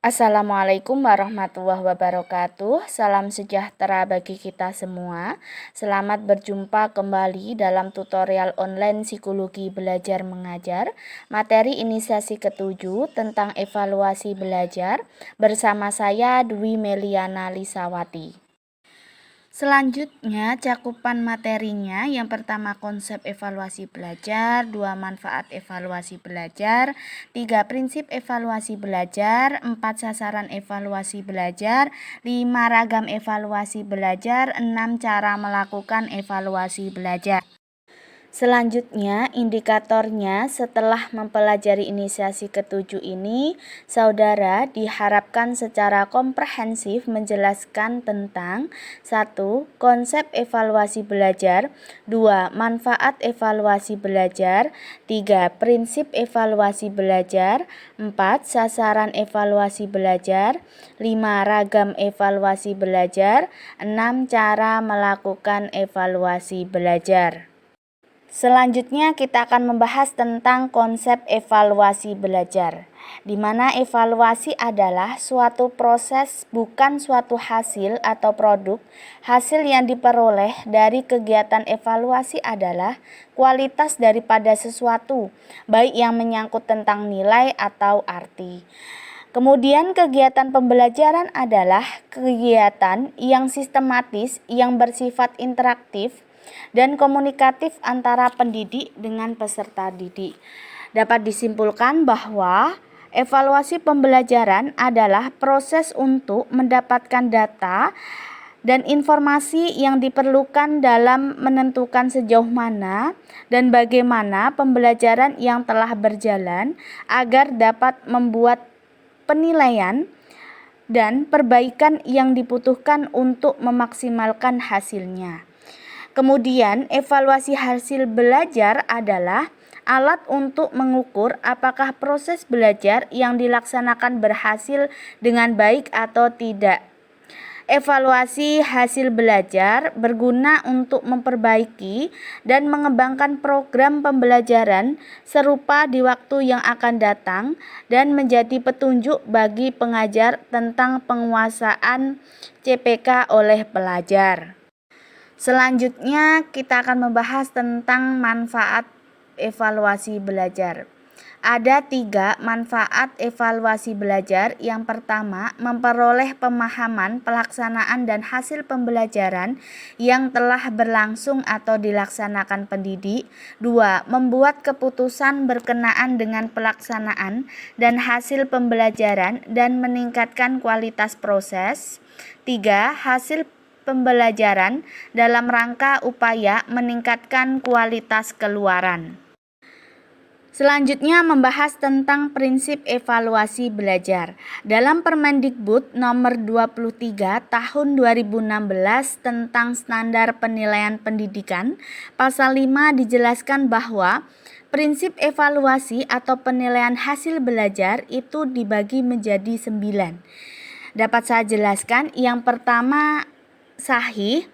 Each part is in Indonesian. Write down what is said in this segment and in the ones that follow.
Assalamualaikum warahmatullahi wabarakatuh. Salam sejahtera bagi kita semua. Selamat berjumpa kembali dalam tutorial online Psikologi Belajar Mengajar, materi inisiasi ke-7 tentang evaluasi belajar bersama saya Dwi Meliana Lisawati. Selanjutnya, cakupan materinya yang pertama konsep evaluasi belajar, 2 manfaat evaluasi belajar, 3 prinsip evaluasi belajar, 4 sasaran evaluasi belajar, 5 ragam evaluasi belajar, 6 cara melakukan evaluasi belajar. Selanjutnya, indikatornya setelah mempelajari inisiasi ke-7 ini, saudara diharapkan secara komprehensif menjelaskan tentang 1. Konsep evaluasi belajar, 2. Manfaat evaluasi belajar, 3. Prinsip evaluasi belajar, 4. Sasaran evaluasi belajar, 5. Ragam evaluasi belajar, 6. Cara melakukan evaluasi belajar. Selanjutnya kita akan membahas tentang konsep evaluasi belajar, di mana evaluasi adalah suatu proses bukan suatu hasil atau produk. Hasil yang diperoleh dari kegiatan evaluasi adalah kualitas daripada sesuatu, baik yang menyangkut tentang nilai atau arti. Kemudian kegiatan pembelajaran adalah kegiatan yang sistematis, yang bersifat interaktif, dan komunikatif antara pendidik dengan peserta didik. Dapat disimpulkan bahwa evaluasi pembelajaran adalah proses untuk mendapatkan data dan informasi yang diperlukan dalam menentukan sejauh mana dan bagaimana pembelajaran yang telah berjalan agar dapat membuat penilaian dan perbaikan yang dibutuhkan untuk memaksimalkan hasilnya. Kemudian, evaluasi hasil belajar adalah alat untuk mengukur apakah proses belajar yang dilaksanakan berhasil dengan baik atau tidak. Evaluasi hasil belajar berguna untuk memperbaiki dan mengembangkan program pembelajaran serupa di waktu yang akan datang dan menjadi petunjuk bagi pengajar tentang penguasaan CPK oleh pelajar. Selanjutnya kita akan membahas tentang manfaat evaluasi belajar. Ada 3 manfaat evaluasi belajar. Yang pertama, memperoleh pemahaman, pelaksanaan, dan hasil pembelajaran yang telah berlangsung atau dilaksanakan pendidik. 2. Membuat keputusan berkenaan dengan pelaksanaan dan hasil pembelajaran dan meningkatkan kualitas proses. 3. Hasil pembelajaran dalam rangka upaya meningkatkan kualitas keluaran. Selanjutnya membahas tentang prinsip evaluasi belajar. Dalam Permendikbud nomor 23 tahun 2016 tentang standar penilaian pendidikan, pasal 5 dijelaskan bahwa prinsip evaluasi atau penilaian hasil belajar itu dibagi menjadi 9. Dapat saya jelaskan, yang pertama sahih,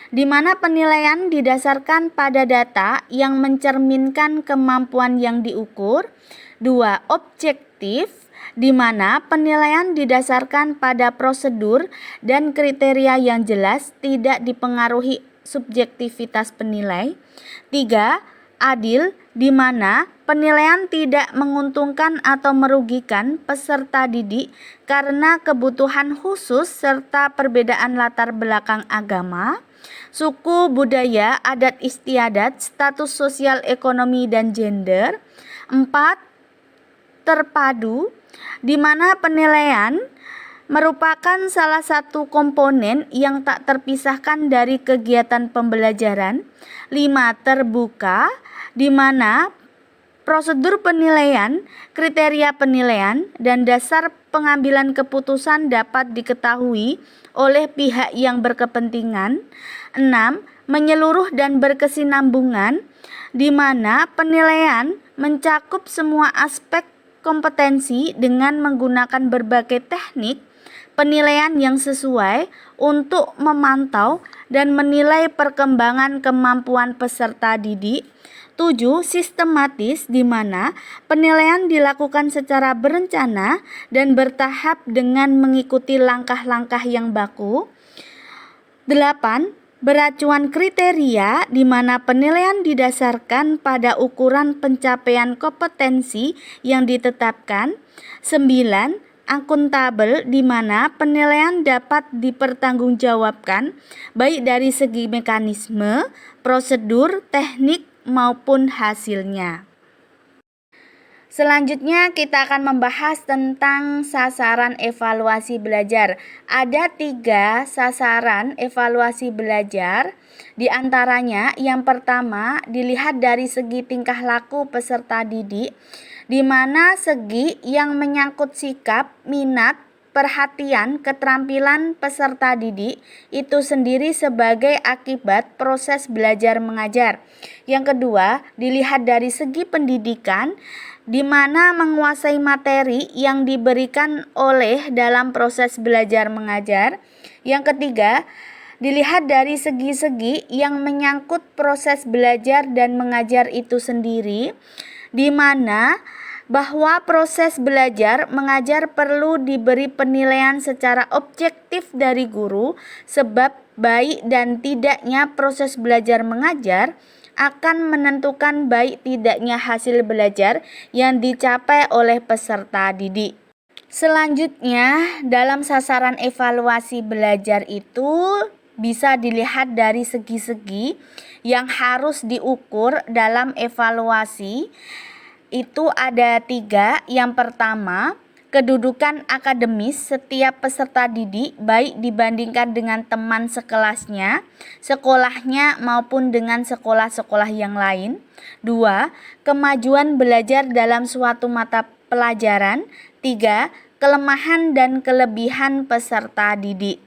di mana penilaian didasarkan pada data yang mencerminkan kemampuan yang diukur. 2. Objektif, di mana penilaian didasarkan pada prosedur dan kriteria yang jelas, tidak dipengaruhi subjektivitas penilai. 3. Adil, di mana penilaian tidak menguntungkan atau merugikan peserta didik karena kebutuhan khusus serta perbedaan latar belakang agama, suku, budaya, adat istiadat, status sosial ekonomi, dan gender. 4. Terpadu, di mana penilaian merupakan salah satu komponen yang tak terpisahkan dari kegiatan pembelajaran. 5. Terbuka, di mana prosedur penilaian, kriteria penilaian, dan dasar pengambilan keputusan dapat diketahui oleh pihak yang berkepentingan. 6. Menyeluruh dan berkesinambungan, di mana penilaian mencakup semua aspek kompetensi dengan menggunakan berbagai teknik penilaian yang sesuai untuk memantau dan menilai perkembangan kemampuan peserta didik. 7. Sistematis, di mana penilaian dilakukan secara berencana dan bertahap dengan mengikuti langkah-langkah yang baku. 8. Beracuan kriteria, di mana penilaian didasarkan pada ukuran pencapaian kompetensi yang ditetapkan. 9. Akuntabel, di mana penilaian dapat dipertanggungjawabkan baik dari segi mekanisme, prosedur, teknik maupun hasilnya. Selanjutnya kita akan membahas tentang sasaran evaluasi belajar. Ada 3 sasaran evaluasi belajar. Di antaranya yang pertama dilihat dari segi tingkah laku peserta didik, di mana segi yang menyangkut sikap, minat, perhatian, keterampilan peserta didik itu sendiri sebagai akibat proses belajar mengajar. Yang kedua, dilihat dari segi pendidikan, di mana menguasai materi yang diberikan oleh dalam proses belajar mengajar. Yang ketiga, dilihat dari segi-segi yang menyangkut proses belajar dan mengajar itu sendiri, di mana bahwa proses belajar mengajar perlu diberi penilaian secara objektif dari guru, sebab baik dan tidaknya proses belajar mengajar akan menentukan baik tidaknya hasil belajar yang dicapai oleh peserta didik. Selanjutnya, dalam sasaran evaluasi belajar itu bisa dilihat dari segi-segi yang harus diukur dalam evaluasi. Itu ada 3. Yang pertama, kedudukan akademis setiap peserta didik baik dibandingkan dengan teman sekelasnya, sekolahnya maupun dengan sekolah-sekolah yang lain. 2. Kemajuan belajar dalam suatu mata pelajaran. 3. Kelemahan dan kelebihan peserta didik.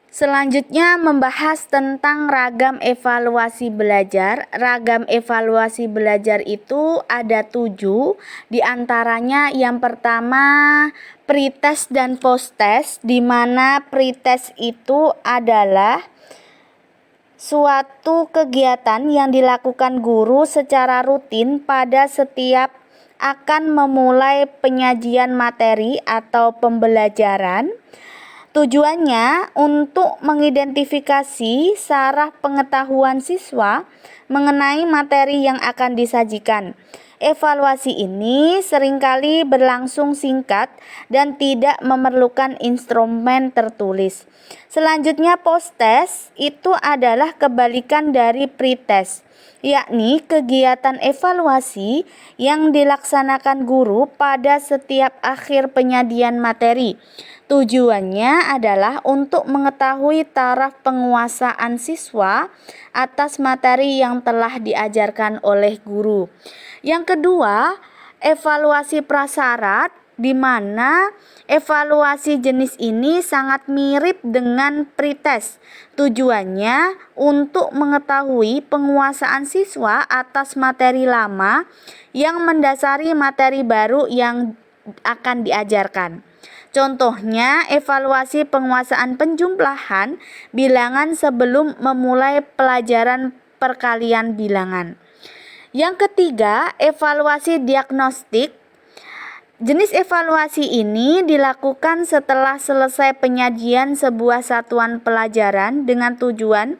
Selanjutnya membahas tentang ragam evaluasi belajar. Ragam evaluasi belajar itu ada 7. Di antaranya yang pertama pretest dan posttest, di mana pretest itu adalah suatu kegiatan yang dilakukan guru secara rutin pada setiap akan memulai penyajian materi atau pembelajaran. Tujuannya untuk mengidentifikasi saraf pengetahuan siswa mengenai materi yang akan disajikan. Evaluasi ini seringkali berlangsung singkat dan tidak memerlukan instrumen tertulis. Selanjutnya posttest itu adalah kebalikan dari pretest, yakni kegiatan evaluasi yang dilaksanakan guru pada setiap akhir penyajian materi. Tujuannya adalah untuk mengetahui taraf penguasaan siswa atas materi yang telah diajarkan oleh guru. Yang kedua, evaluasi prasyarat, di mana evaluasi jenis ini sangat mirip dengan pretest. Tujuannya untuk mengetahui penguasaan siswa atas materi lama yang mendasari materi baru yang akan diajarkan. Contohnya, evaluasi penguasaan penjumlahan bilangan sebelum memulai pelajaran perkalian bilangan. Yang ketiga, evaluasi diagnostik. Jenis evaluasi ini dilakukan setelah selesai penyajian sebuah satuan pelajaran dengan tujuan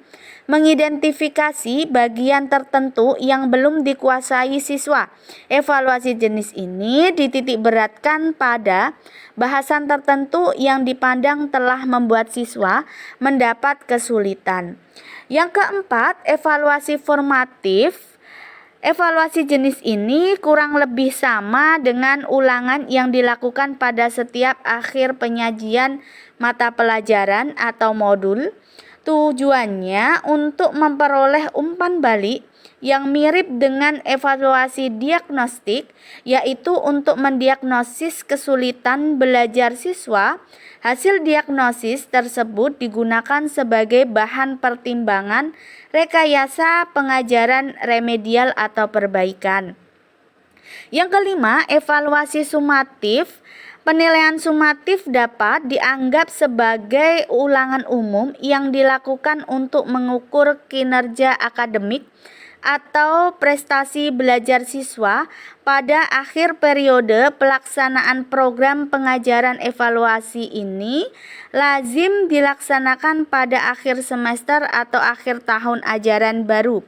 mengidentifikasi bagian tertentu yang belum dikuasai siswa. Evaluasi jenis ini dititik beratkan pada bahasan tertentu yang dipandang telah membuat siswa mendapat kesulitan. Yang keempat, evaluasi formatif. Evaluasi jenis ini kurang lebih sama dengan ulangan yang dilakukan pada setiap akhir penyajian mata pelajaran atau modul. Tujuannya untuk memperoleh umpan balik yang mirip dengan evaluasi diagnostik, yaitu untuk mendiagnosis kesulitan belajar siswa. Hasil diagnosis tersebut digunakan sebagai bahan pertimbangan rekayasa pengajaran remedial atau perbaikan. Yang kelima, evaluasi sumatif. Penilaian sumatif dapat dianggap sebagai ulangan umum yang dilakukan untuk mengukur kinerja akademik atau prestasi belajar siswa pada akhir periode pelaksanaan program pengajaran evaluasi ini lazim dilaksanakan pada akhir semester atau akhir tahun ajaran baru.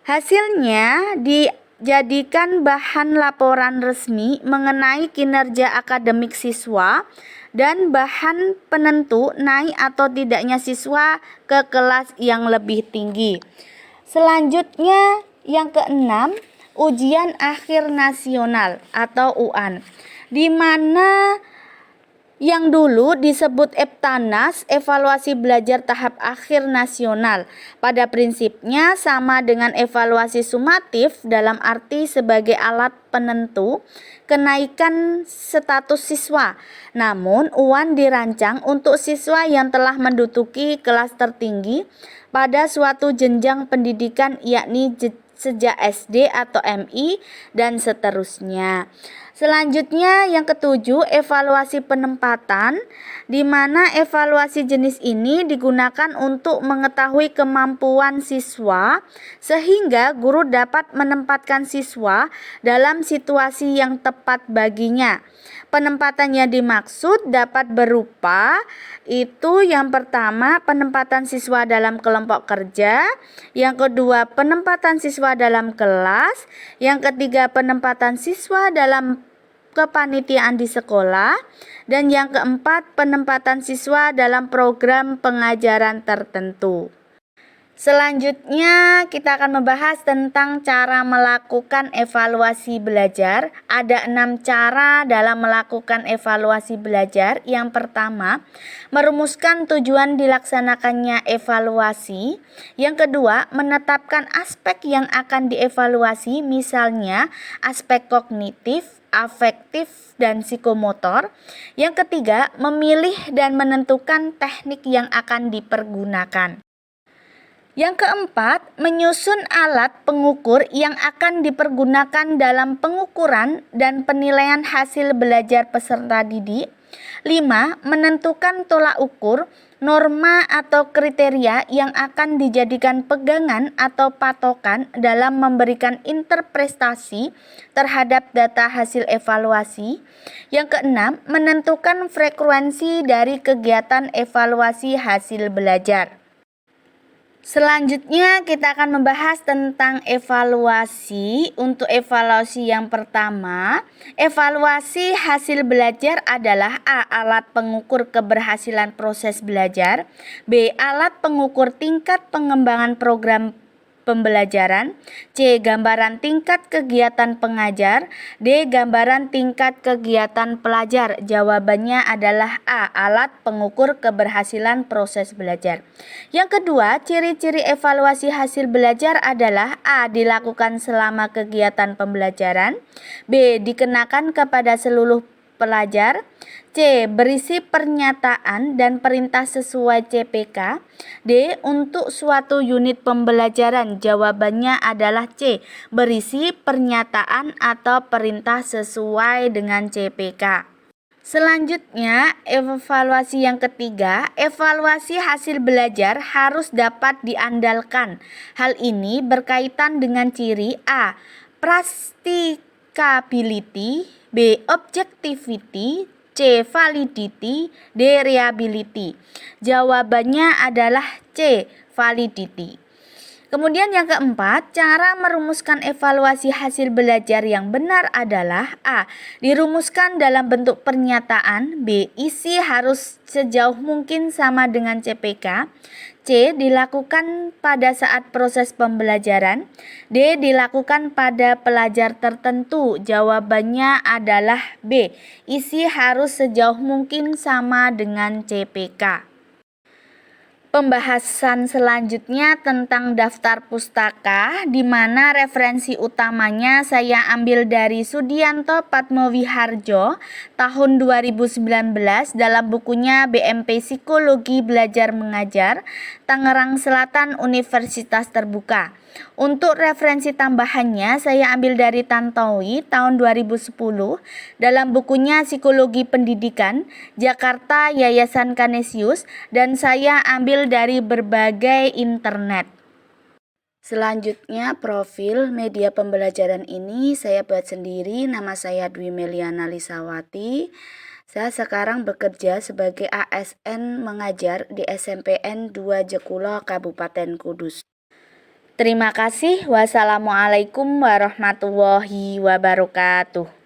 Hasilnya dijadikan bahan laporan resmi mengenai kinerja akademik siswa dan bahan penentu naik atau tidaknya siswa ke kelas yang lebih tinggi. Selanjutnya yang keenam, ujian akhir nasional atau UAN, di mana yang dulu disebut EBTANAS, evaluasi belajar tahap akhir nasional. Pada prinsipnya sama dengan evaluasi sumatif dalam arti sebagai alat penentu kenaikan status siswa. Namun UAN dirancang untuk siswa yang telah menduduki kelas tertinggi pada suatu jenjang pendidikan, yakni sejak SD atau MI dan seterusnya. Selanjutnya yang ketujuh, evaluasi penempatan, di mana evaluasi jenis ini digunakan untuk mengetahui kemampuan siswa sehingga guru dapat menempatkan siswa dalam situasi yang tepat baginya. Penempatan yang dimaksud dapat berupa itu yang pertama, penempatan siswa dalam kelompok kerja, yang kedua, penempatan siswa dalam kelas, yang ketiga, penempatan siswa dalam kepanitiaan di sekolah, dan yang keempat, penempatan siswa dalam program pengajaran tertentu. Selanjutnya kita akan membahas tentang cara melakukan evaluasi belajar. Ada 6 cara dalam melakukan evaluasi belajar. Yang pertama, merumuskan tujuan dilaksanakannya evaluasi. Yang kedua, menetapkan aspek yang akan dievaluasi, misalnya aspek kognitif, afektif, dan psikomotor. Yang ketiga, memilih dan menentukan teknik yang akan dipergunakan. Yang keempat, menyusun alat pengukur yang akan dipergunakan dalam pengukuran dan penilaian hasil belajar peserta didik. 5. Menentukan tolak ukur, norma atau kriteria yang akan dijadikan pegangan atau patokan dalam memberikan interpretasi terhadap data hasil evaluasi. Yang keenam, menentukan frekuensi dari kegiatan evaluasi hasil belajar. Selanjutnya kita akan membahas tentang evaluasi. Untuk evaluasi yang pertama, evaluasi hasil belajar adalah A. Alat pengukur keberhasilan proses belajar, B. Alat pengukur tingkat pengembangan program pembelajaran, C. Gambaran tingkat kegiatan pengajar, D. Gambaran tingkat kegiatan pelajar. Jawabannya adalah A. Alat pengukur keberhasilan proses belajar. Yang kedua, ciri-ciri evaluasi hasil belajar adalah A. Dilakukan selama kegiatan pembelajaran, B. Dikenakan kepada seluruh pelajar, C. Berisi pernyataan dan perintah sesuai CPK, D. Untuk suatu unit pembelajaran. Jawabannya adalah C. Berisi pernyataan atau perintah sesuai dengan CPK. Selanjutnya, evaluasi yang ketiga, evaluasi hasil belajar harus dapat diandalkan. Hal ini berkaitan dengan ciri A. Practicability, B. Objectivity, C. Validity, D. Reliability. Jawabannya adalah C. Validity. Kemudian yang keempat, cara merumuskan evaluasi hasil belajar yang benar adalah A. Dirumuskan dalam bentuk pernyataan, B. Isi harus sejauh mungkin sama dengan CPK, C. Dilakukan pada saat proses pembelajaran, D. Dilakukan pada pelajar tertentu. Jawabannya adalah B. Isi harus sejauh mungkin sama dengan CPK. Pembahasan selanjutnya tentang daftar pustaka, di mana referensi utamanya saya ambil dari Sudianto Patmowiharjo tahun 2019 dalam bukunya BMP Psikologi Belajar Mengajar, Tangerang Selatan Universitas Terbuka. Untuk referensi tambahannya saya ambil dari Tantowi tahun 2010 dalam bukunya Psikologi Pendidikan, Jakarta Yayasan Canisius, dan saya ambil dari berbagai internet. Selanjutnya, profil media pembelajaran ini saya buat sendiri. Nama saya Dwi Meliana Lisawati. Saya sekarang bekerja sebagai ASN mengajar di SMPN 2 Jekulo, Kabupaten Kudus. Terima kasih. Wassalamualaikum warahmatullahi wabarakatuh.